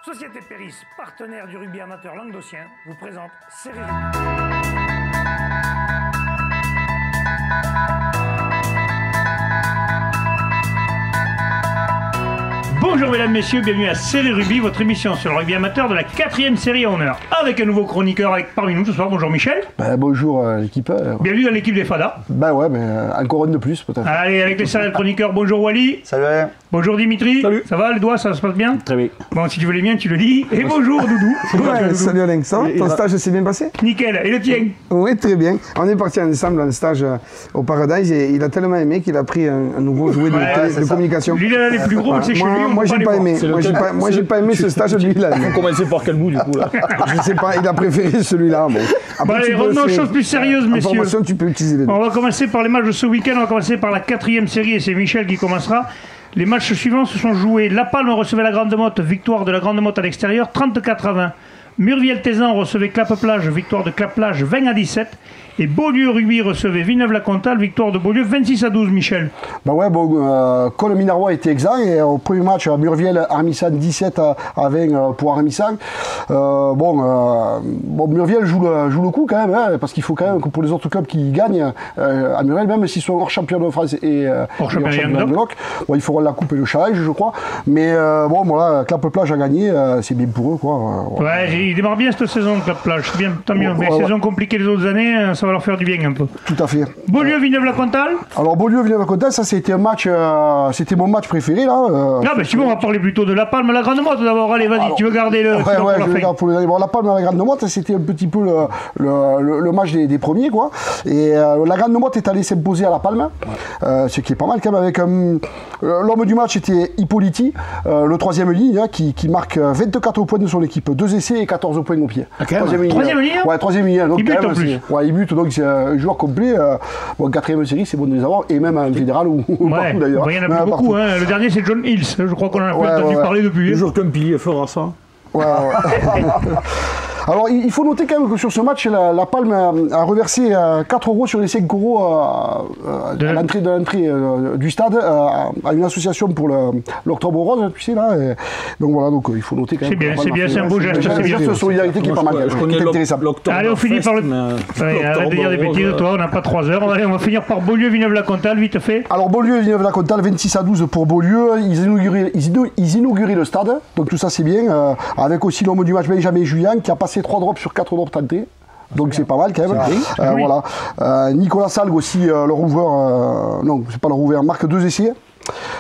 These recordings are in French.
Société Péris, partenaire du rugby amateur languedocien, vous présente Série Bonjour mesdames, messieurs, bienvenue à Série Rugby, votre émission sur le rugby amateur de la 4e série à honneur. Avec un nouveau chroniqueur parmi nous ce soir. Bonjour Michel. Bonjour l'équipe. Bienvenue dans l'équipe des Fada. Ouais, mais encore une de plus peut-être. Allez, avec les sérieux chroniqueurs, bonjour Wally. Salut. Bonjour Dimitri. Salut. Ça va, les doigts, ça se passe bien? Très bien. Bon, si tu veux les miens, tu le dis. Et bonjour Doudou. Ouais, salut Alain, ça va? Ton stage s'est bien passé? Nickel. Et le tien? Oui, très bien. On est parti ensemble en stage au Paradise et il a tellement aimé qu'il a pris un nouveau jouet de communication. Lui, il a les plus gros, mais c'est chez lui. Moi, j'ai pas aimé. Moi, j'ai pas aimé ce stage, lui-là. On commençait par quel bout, du coup, là? Je sais pas, il a préféré celui-là. Bon. Bon, allez, revenons aux choses plus sérieuses, messieurs. Information, tu peux utiliser les deux. On va commencer par les matchs de ce week-end. On va commencer par la 4e série et c'est Michel qui commencera. Les matchs suivants se sont joués. La Palme recevait la Grande Motte, victoire de la Grande Motte à l'extérieur, 34-20. Murviel-Tézan recevait Clappe-Plage, victoire de Clappe-Plage, 20-17. Et Beaulieu Rugby recevait Villeneuve-la-Comtale, victoire de Beaulieu, 26-12, Michel. Cole Minervois était exempt et au premier match, Murviel-Armissan 17-20 pour Armissan. Murviel joue le coup quand même, hein, parce qu'il faut quand même que pour les autres clubs qui gagnent à Murviel, même s'ils sont hors champion de France et hors champion de Bloc, il faudra la coupe et le challenge, je crois. Mais Clappe-Plage a gagné, c'est bien pour eux, quoi. Ouais, il démarre bien cette saison, Clappe-Plage, c'est bien, tant mieux. Mais saison compliquée les autres années, ça va leur faire du bien un peu. Tout à fait. Beaulieu-Villeneuve-la-Comtale. Alors Beaulieu-Villeneuve-la-Comtale, ça c'était un match, c'était mon match préféré là. Non, mais si bon, on va parler plutôt de la Palme, la Grande Motte d'abord. Allez, vas-y, tu veux garder le. Ouais, je vais garder pour le dernier. Bon, la Palme, la Grande Motte, c'était un petit peu le match des premiers, quoi. Et la Grande Motte est allée s'imposer à la Palme, ce qui est pas mal quand même. Avec l'homme du match était Hippolyte, le troisième ligne, hein, qui marque 24 points de son équipe, 2 essais et 14 points au pied. Okay, troisième ligne. Ouais, troisième ligne. Donc, il bute en plus. Ouais, il bute. Donc c'est un joueur complet. Bon, 4e série, c'est bon de les avoir, et même en fédéral ou partout d'ailleurs. Il y en a plus beaucoup. Hein. Le dernier, c'est John Hills. Je crois qu'on en a pas entendu parler depuis. Toujours comme pilier fera ça. Ouais. Alors, il faut noter quand même que sur ce match, la Palme a reversé 4 € sur les 5 € à l'entrée du stade à une association pour l'Octobre Rose, tu sais, là. Et donc voilà, donc il faut noter quand même. C'est bien, c'est un beau geste. C'est un geste de solidarité qui est pas mal. Qui est intéressant. Allez, on finit par le. Arrête de dire des bêtises, toi, on n'a pas 3 heures. Allez, on va finir par Beaulieu-Villeneuve-la-Comtale, vite fait. Alors, Beaulieu-Villeneuve-la-Comtale, 26-12 pour Beaulieu. Ils inauguraient le stade, donc tout ça c'est bien. Avec aussi l'homme du match, Benjamin Julien, qui a passé 3 drops sur 4 drops tentés. Donc c'est pas mal quand même. Voilà. Nicolas Salgue aussi, le rouveur. Non, c'est pas le rouveur, marque 2 essais.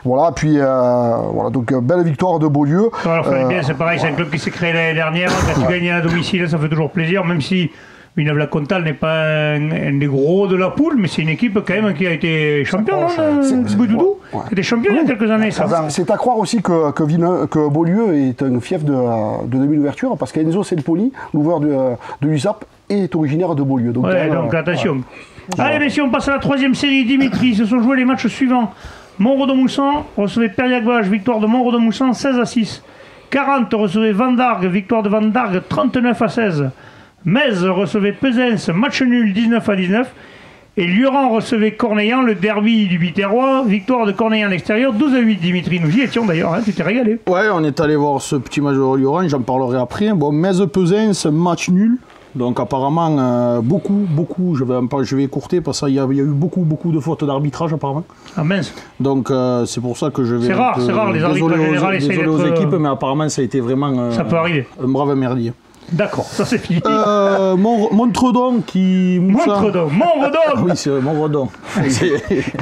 Voilà, puis voilà, donc belle victoire de Beaulieu. Alors, bien, c'est pareil, c'est un club qui s'est créé l'année dernière. Quand tu gagnes à domicile, ça fait toujours plaisir, même si Villeneuve-la-Comtale n'est pas un des gros de la poule, mais c'est une équipe quand même qui a été championne. C'était champion il y a quelques années, ça. C'est à croire aussi que Beaulieu est un fief de demi-ouverture, parce qu'Enzo Selpoli, l'ouvreur de l'USAP, est originaire de Beaulieu. Donc, donc attention. Ouais. Allez, messieurs, on passe à la 3e série. Dimitri, se sont joués les matchs suivants. Montredon-Moussan recevait Périac-Vache, victoire de Montredon-Moussan, 16-6. 40 recevait Vendargue, victoire de Vendargue, 39-16. Metz recevait Pesens, match nul, 19-19. Et Lioran recevait Cornellan, le derby du Biterrois, victoire de Cornellan à l'extérieur, 12-8. Dimitri, nous y étions d'ailleurs, hein, tu t'es régalé. Ouais, on est allé voir ce petit match de Lioran, j'en parlerai après. Bon, Metz-Pesens, match nul. Donc apparemment, beaucoup, je vais écourter parce qu'il y a eu beaucoup de fautes d'arbitrage apparemment. Ah mince. Donc c'est pour ça que je vais... C'est rare, les arbitres en général essayent d'être... Désolé aux équipes, mais apparemment ça a été vraiment... ça peut arriver. Un brave merdier. D'accord, ça c'est fini. Montredon qui... Montredon. Oui, c'est vrai, Montredon.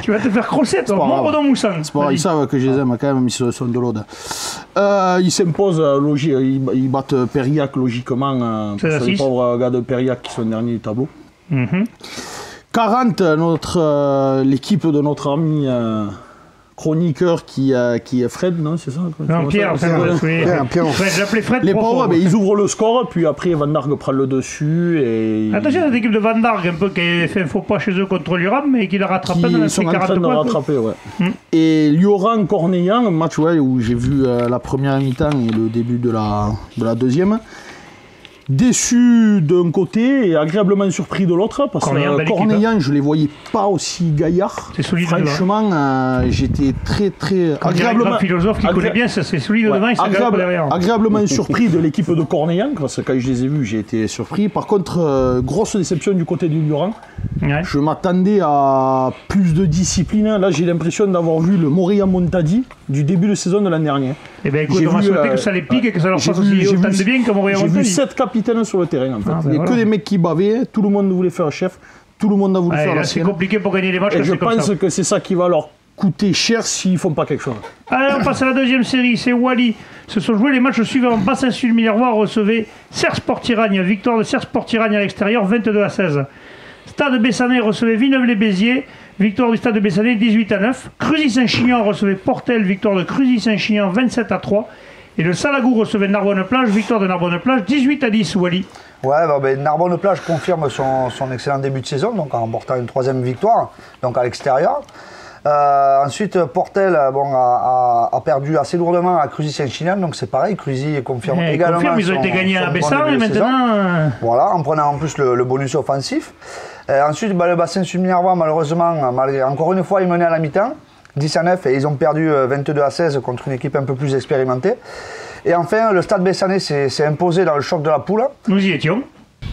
Tu vas te faire crosser, toi. Montredon-Moussan. C'est pas grave, ils savent que je les aime quand même, ils sont de l'aude. Ils s'imposent, ils battent Périac logiquement. C'est les pauvres gars de Périac qui sont derniers du tableau. 40, l'équipe de notre ami... chroniqueur qui est Fred, non, c'est ça? Non, Pierre, j'appelais Fred. Les pauvres, ils ouvrent le score, puis après Van Dargue prend le dessus. Et attention, cette équipe de Van Dargue, un peu qui a fait un faux pas chez eux contre Lioran, mais qui l'a rattrapé dans la série 40 points. Et Lioran-Cornellan, un match où j'ai vu la première mi-temps et le début de la deuxième. déçu d'un côté et agréablement surpris de l'autre, parce que Cornéllan, je les voyais pas aussi gaillards. C'est solide. Franchement, j'étais très agréablement. Un philosophe qui connaît bien ça, c'est solide devant, il s'agréable derrière. Agréablement surpris de l'équipe de Cornéllan, parce que quand je les ai vus, j'ai été surpris. Par contre, grosse déception du côté du Lioran. Ouais. Je m'attendais à plus de discipline. Là, j'ai l'impression d'avoir vu le Moria Montadi du début de saison de l'an dernier. Eh bien, écoute, on va souhaiter que ça les pique et que ça leur fasse aussi autant de bien que Moria Montadi. J'ai vu 7 capitaines sur le terrain, en fait. Il n'y a que des mecs qui bavaient, tout le monde voulait faire chef, tout le monde a voulu faire la sienne. C'est compliqué pour gagner les matchs. Et je pense que c'est ça qui va leur coûter cher s'ils ne font pas quelque chose. Allez, on passe à la deuxième série, c'est Wally. Se sont joués les matchs suivants. Bassin-Sud-Minervois recevait Serres-Port-Iragne. Victoire de Serres-Port-Iragne à l'extérieur, 22-16. Stade Bessanay recevait Villeneuve-les-Béziers. Victoire du Stade de Bessanay, 18-9. Cruzy-Saint-Chinian recevait Portel. Victoire de Cruzy-Saint-Chinian, 27-3. Et le Salagou recevait Narbonne-Plage. Victoire de Narbonne-Plage, 18-10, Wally. Ouais, Narbonne-Plage confirme son excellent début de saison, donc en remportant une 3e victoire, donc à l'extérieur. Ensuite, Portel a perdu assez lourdement à Cruzy-Saint-Chinian, donc c'est pareil, Cruzy confirme également. Ils ont été gagnés à Bessin et maintenant. Voilà, en prenant en plus le bonus offensif. Ensuite, le bassin Sud-Minervois, malheureusement, encore une fois, ils menaient à la mi-temps, 10-9, et ils ont perdu 22-16 contre une équipe un peu plus expérimentée. Et enfin, le Stade Bessanay s'est imposé dans le choc de la poule. Nous y étions.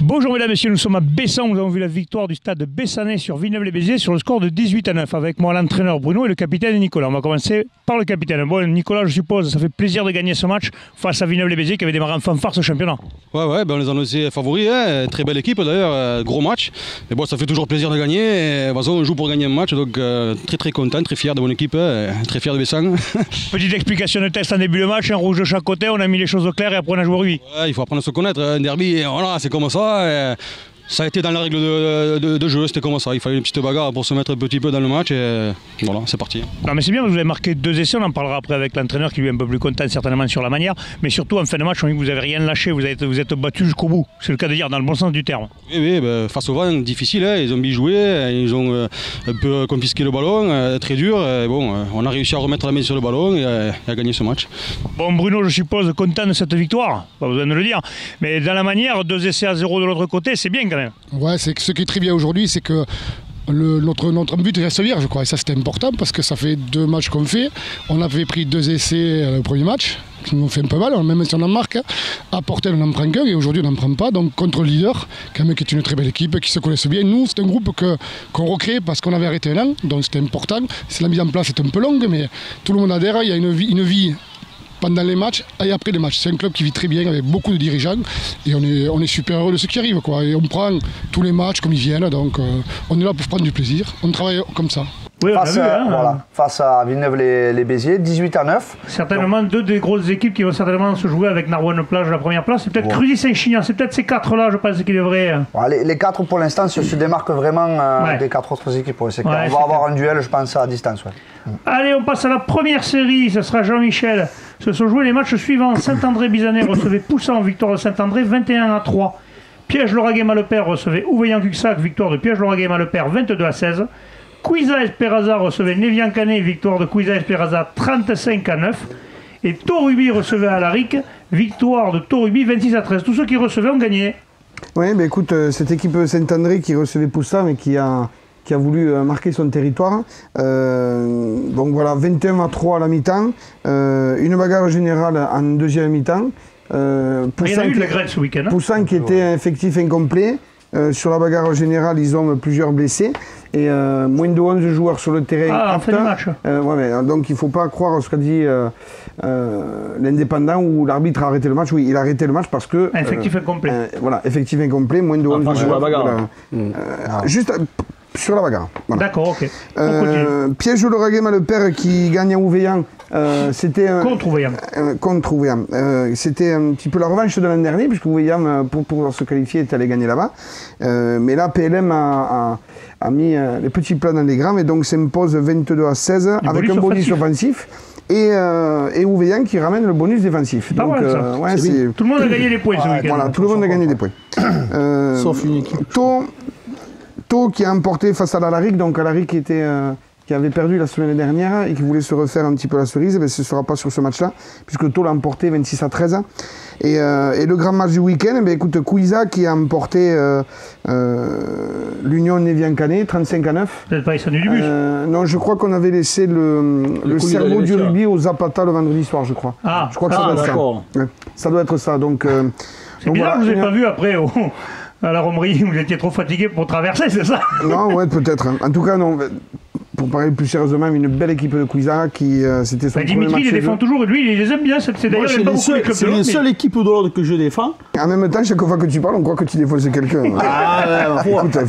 Bonjour mesdames et messieurs, nous sommes à Bessan, nous avons vu la victoire du Stade Bessanay sur Villeneuve-les-Béziers sur le score de 18-9 avec moi l'entraîneur Bruno et le capitaine Nicolas. On va commencer par le capitaine. Bon Nicolas, je suppose, ça fait plaisir de gagner ce match face à Villeneuve-les-Béziers qui avait démarré en fanfare ce championnat. Ouais, on les a annoncés favoris, hein. Très belle équipe d'ailleurs, gros match. Mais bon, ça fait toujours plaisir de gagner. Et, de toute façon, on joue pour gagner un match, donc très content, très fier de mon équipe, très fier de Bessan. Petite explication de texte en début de match, un rouge de chaque côté, on a mis les choses au clair et après on a joué au rugby. Ouais, il faut apprendre à se connaître, un derby, voilà, c'est comme ça. Ça a été dans la règle de jeu, c'était comme ça. Il fallait une petite bagarre pour se mettre un petit peu dans le match et voilà, c'est parti. Non mais c'est bien, vous avez marqué 2 essais, on en parlera après avec l'entraîneur qui lui est un peu plus content certainement sur la manière. Mais surtout en fin de match, on dit que vous n'avez rien lâché, vous êtes battu jusqu'au bout. C'est le cas de dire, dans le bon sens du terme. Oui, face au vent, difficile, hein. Ils ont bien joué, ils ont un peu confisqué le ballon, très dur. On a réussi à remettre la main sur le ballon et à gagner ce match. Bon Bruno, je suppose content de cette victoire, pas besoin de le dire. Mais dans la manière, 2 essais à 0 de l'autre côté, c'est bien quand même. Ouais, ce qui est très bien aujourd'hui, c'est que notre but reste vierge, quoi. Et ça, c'était important parce que ça fait 2 matchs qu'on fait. On avait pris 2 essais le premier match, qui nous fait un peu mal, même si on en marque. À Portel, on n'en prend qu'un et aujourd'hui, on n'en prend pas. Donc, contre le leader, quand même, qui est une très belle équipe, qui se connaissent bien. Nous, c'est un groupe qu'on recrée parce qu'on avait arrêté un an, donc c'était important. La mise en place est un peu longue, mais tout le monde adhère. Il y a une vie pendant les matchs et après les matchs. C'est un club qui vit très bien avec beaucoup de dirigeants et on est super heureux de ce qui arrive, quoi. Et on prend tous les matchs comme ils viennent, donc on est là pour prendre du plaisir. On travaille comme ça. Oui, face à Villeneuve-les-Béziers, 18-9. Certainement donc, 2 des grosses équipes qui vont certainement se jouer avec Narbonne-Plage à la première place. C'est peut-être Cruzy-Saint-Chinian, c'est peut-être ces 4-là, je pense, qui devraient. Les 4 pour l'instant se démarquent vraiment des 4 autres équipes. On va avoir un duel, je pense, à distance. Allez, on passe à la première série, ce sera Jean-Michel. Se sont joués les matchs suivants. Saint-André-Bizanais recevait Poussan, victoire de Saint-André, 21-3. Piège-Lauragais-Malepère recevait Ouveillan-Cuxac, victoire de Piège-Lauragais-Malepère, 22-16. Cuisa-Espéraza recevait Névian-Canet, victoire de Cuisa-Espéraza, 35-9. Et Torubi recevait Alaric, victoire de Torubi, 26-13. Tous ceux qui recevaient ont gagné. Oui, mais écoute, cette équipe Saint-André qui recevait Poussin, mais qui a voulu marquer son territoire. Donc voilà, 21-3 à la mi-temps, une bagarre générale en deuxième mi-temps. Poussin qui était effectif incomplet. Sur la bagarre générale, ils ont plusieurs blessés. Et moins de 11 joueurs sur le terrain. En fin de match. Donc il ne faut pas croire ce qu'a dit l'indépendant où l'arbitre a arrêté le match. Oui, il a arrêté le match parce que... Effectif incomplet. Voilà, effectif incomplet, moins de 11 joueurs. La bagarre. Juste sur la bagarre. Voilà. D'accord, ok. Piège-Lauragais-Malepère qui gagne à Ouveillan. C'était contre Ouveillan. C'était un petit peu la revanche de l'an dernier, puisque Ouveillan, pour pouvoir se qualifier, est allé gagner là-bas. Mais là, PLM a mis les petits plats dans les grands, et donc s'impose 22-16 avec un bonus offensif. Et Ouveillan qui ramène le bonus défensif. Donc, tout le monde a gagné des points ce week-end. Voilà, tout le monde a gagné des points. Sauf une équipe. Thau qui a emporté face à l'Alaric, donc Alaric qui avait perdu la semaine dernière et qui voulait se refaire un petit peu la cerise, mais ce ne sera pas sur ce match-là, puisque Thau l'a emporté 26-13. Et le grand match du week-end, écoute, Cuisa qui a emporté l'Union Névian-Canet, 35-9. Peut-être pas descendu du bus. Non, je crois qu'on avait laissé le cerveau du rugby au Zapata le vendredi soir, je crois. Ah, je crois que ça doit être ça. Ouais, ça doit être ça. Donc, c'est bizarre que je ne vous ai pas vu après à la Romerie, vous étiez trop fatigué pour traverser, c'est ça? Non, ouais, peut-être. En tout cas, non. Pour parler plus sérieusement, une belle équipe de Cuisa qui c'était son premier match. Dimitri, il les défend toujours et lui, il les aime bien. C'est d'ailleurs les seules équipes de l'ordre que je défends. En même temps, chaque fois que tu parles, on croit que tu défonces quelqu'un.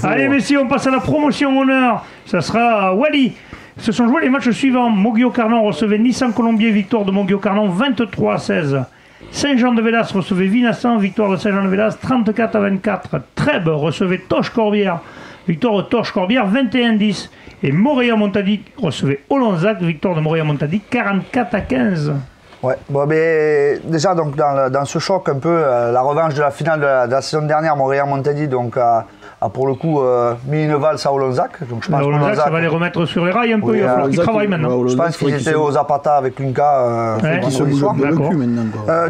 Allez, messieurs, on passe à la promotion honneur. Ça sera Wally. Se sont joués les matchs suivants. Moguio-Carnon recevait Nissan-Colombier, victoire de Moguio-Carnon 23-16. Saint-Jean-de-Vélas recevait Vinassan, victoire de Saint-Jean-de-Vélas 34-24. Trèbes recevait Torche-Corbière, victoire de Torche-Corbière 21-10. Et Montréal-Montadic recevait Olonzac, victoire de Montréal-Montadic 44-15. Ouais, bon, mais déjà donc dans ce choc un peu, la revanche de la finale de la saison dernière, Montréal-Montadic donc a pour le coup mis une valse à Olonzac. Donc je pense que Olonzac, ça va les remettre sur les rails un peu, il va falloir qu'ils travaillent maintenant. Je pense qu'ils étaient au Zapata avec Lunka vendredi soir.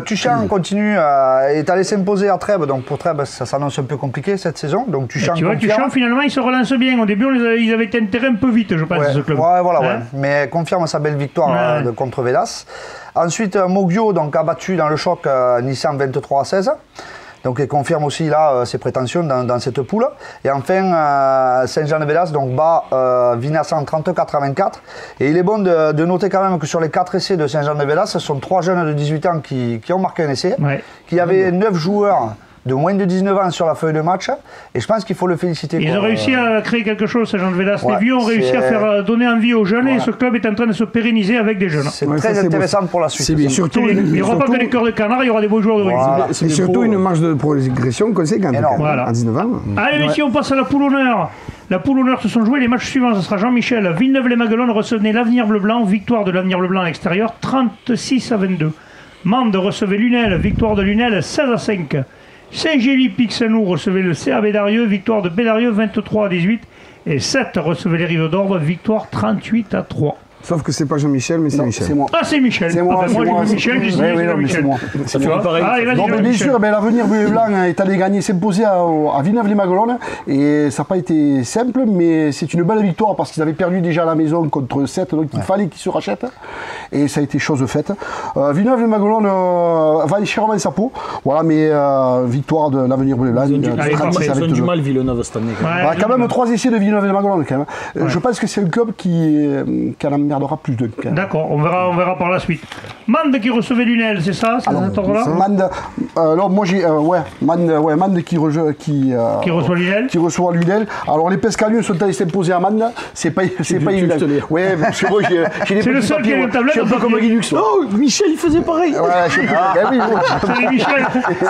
Tuchan continue, est allé s'imposer à Trèbes, donc pour Trèbes ça s'annonce un peu compliqué cette saison. Donc Tuchan finalement il se relance bien. Au début ils avaient été enterrés un peu vite, je pense, ce club. Ouais, voilà, ouais. Mais confirme sa belle victoire contre Vélas. Ensuite, Moguio donc, a battu dans le choc Nissan 23-16. Donc, il confirme aussi là ses prétentions dans cette poule. Et enfin, Saint-Jean-de-Vélas bat Vinassan 34-24. Et il est bon de noter quand même que sur les 4 essais de Saint-Jean-de-Vélas, ce sont 3 jeunes de 18 ans qui ont marqué un essai. Qu'il y avait 9 joueurs de moins de 19 ans sur la feuille de match, et je pense qu'il faut le féliciter. Ils ont réussi à créer quelque chose, ces gens de Vélas. Les vieux ont réussi à faire donner envie aux jeunes, et ce club est en train de se pérenniser avec des jeunes. C'est très intéressant pour la suite. Bien. Surtout, il n'y aura pas que les cœurs de canard, il y aura des beaux joueurs de rugby. C'est surtout une marge de progression conséquente à 19 ans. Allez messieurs, on passe à la poule honneur. La poule honneur se sont joués les matchs suivants. Ce sera Jean-Michel. Villeneuve-les-Maguelones recevait l'Avenir Bleu-Blanc, victoire de l'Avenir Bleu-Blanc à l'extérieur, 36-22. Mende recevait Lunel, victoire de Lunel, 16-5. Saint-Gély-Pixenou recevait le CA Bédarieux, victoire de Bédarieux 23-18. Et 7 recevait les Rives d'Orbe, victoire 38-3. Sauf que c'est pas Jean-Michel, mais c'est Michel. C'est moi. Ah, c'est Michel. C'est moi, moi j'ai vu Michel, j'ai signé Jean-Michel. C'est moi. Bien sûr, l'Avenir Bleu-Blanc est allé gagner, s'imposer à Villeneuve-les-Maguelones. Et ça n'a pas été simple, mais c'est une belle victoire parce qu'ils avaient perdu déjà à la maison contre 7, donc il fallait qu'ils se rachètent. Et ça a été chose faite. Villeneuve-les-Maguelones va aller chèrement sa peau. Voilà, mais victoire de l'Avenir Bleu-Blanc. Ils ont du mal, Villeneuve, cette année. Quand même 3 essais de Villeneuve-les-Maguelones. Je pense que c'est un club qui a la aura plus de. D'accord, on verra par la suite. Mande qui recevait Lunel, c'est ça? Mande, alors moi j'ai. Mande qui reçoit Lunel. Qui reçoit Lunel. Alors les Pescalieux sont allés s'imposer à Mande. C'est pas évident. Ouais, parce que moi j'ai des petits papiers. Je suis un peu comme Linux. Oh, Michel il faisait pareil.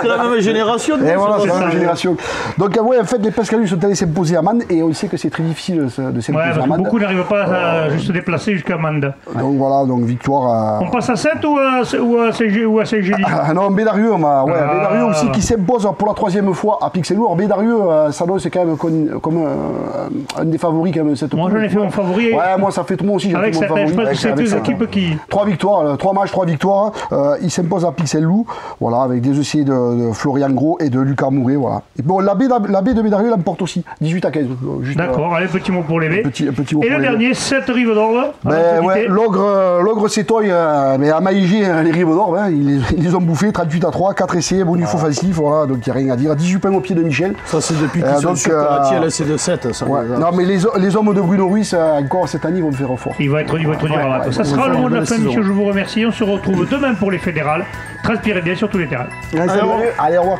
C'est la même génération. Et voilà, c'est la même génération. Donc en fait les Pescalieux sont allés s'imposer à Mande et on sait que c'est très difficile de s'imposer à Mande. Beaucoup n'arrivent pas à juste se déplacer jusqu'à Mande. Donc voilà, donc victoire. On passe à 7 ou à Saint-Gély? Non, Bédarieux, Bédarieux aussi qui s'impose pour la 3e fois à Pixelou. Alors Bédarieux, ça donne c'est quand même comme un des favoris quand même cette. Moi j'en ai fait mon favori. Ouais, moi ça fait tout moi aussi. Avec cette c'est deux équipes qui. 3 victoires, 3 matchs, 3 victoires. Il s'impose à Pixelou, voilà, avec des essais de Florian Gros et de Lucas Mouret, voilà. Et bon, la baie de Bédarieux l'emporte aussi, 18-15. D'accord, allez, petit mot pour les baies. Petit mot et le dernier, 7 Rives d'Orbe. L'ogre s'étoille, mais à Maïgé, les Rives d'Orbe, ils les ont bouffés, 38-3, 4 essais, bonus offensif, voilà, donc il n'y a rien à dire. 18 points au pied de Michel. Ça, c'est depuis qu'ils sont sur Perratier, là, c'est de 7. Ça, non, mais les hommes de Bruno Ruiz, encore cette année, ils vont me faire fort. Il va être dur à battre. Ça sera le mot de la fin, Michel, je vous remercie. On se retrouve demain pour les fédérales. Transpirez bien sur tous les terrains. Allez, au revoir.